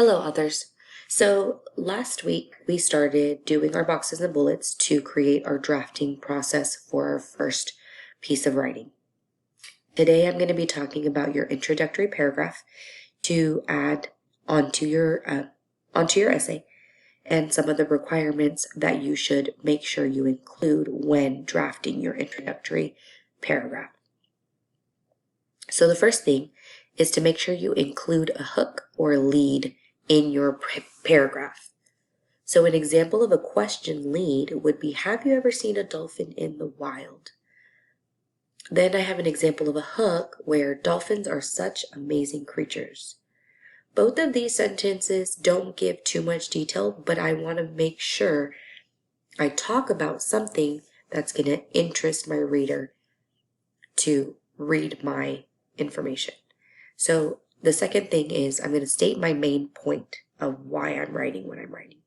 Hello, authors. So last week we started doing our boxes and bullets to create our drafting process for our first piece of writing. Today I'm going to be talking about your introductory paragraph to add onto your essay and some of the requirements that you should make sure you include when drafting your introductory paragraph. So the first thing is to make sure you include a hook or a lead in your paragraph. So an example of a question lead would be, have you ever seen a dolphin in the wild? Then I have an example of a hook where dolphins are such amazing creatures. Both of these sentences don't give too much detail, but I want to make sure I talk about something that's going to interest my reader to read my information. So the second thing is I'm going to state my main point of why I'm writing what I'm writing.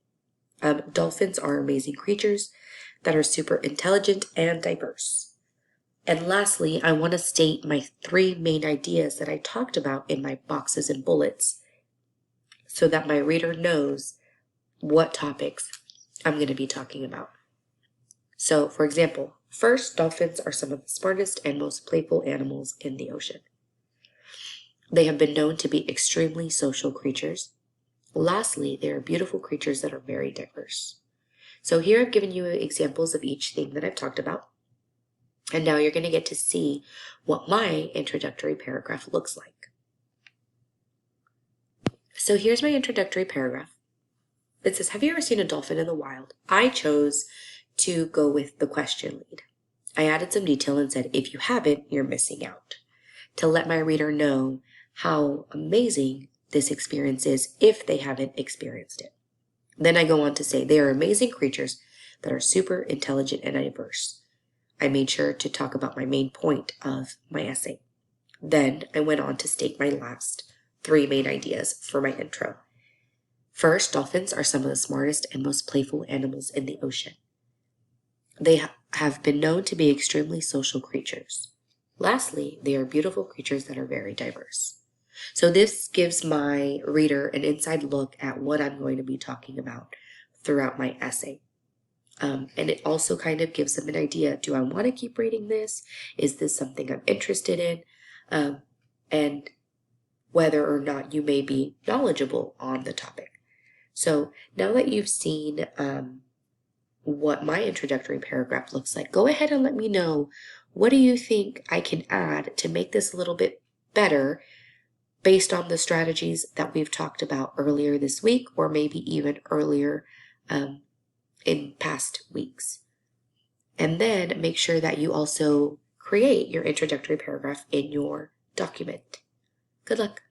Dolphins are amazing creatures that are super intelligent and diverse. And lastly, I want to state my three main ideas that I talked about in my boxes and bullets so that my reader knows what topics I'm going to be talking about. So, for example, first, dolphins are some of the smartest and most playful animals in the ocean. They have been known to be extremely social creatures. Lastly, they are beautiful creatures that are very diverse. So here I've given you examples of each thing that I've talked about. And now you're going to get to see what my introductory paragraph looks like. So here's my introductory paragraph. It says, have you ever seen a dolphin in the wild? I chose to go with the question lead. I added some detail and said, if you haven't, you're missing out, to let my reader know how amazing this experience is if they haven't experienced it. Then I go on to say they are amazing creatures that are super intelligent and diverse. I made sure to talk about my main point of my essay. Then I went on to state my last three main ideas for my intro. First, dolphins are some of the smartest and most playful animals in the ocean. They have been known to be extremely social creatures. Lastly, they are beautiful creatures that are very diverse. So this gives my reader an inside look at what I'm going to be talking about throughout my essay. And it also kind of gives them an idea, do I want to keep reading this? Is this something I'm interested in? And whether or not you may be knowledgeable on the topic. So now that you've seen what my introductory paragraph looks like, go ahead and let me know, what do you think I can add to make this a little bit better based on the strategies that we've talked about earlier this week, or maybe even earlier in past weeks. And then make sure that you also create your introductory paragraph in your document. Good luck.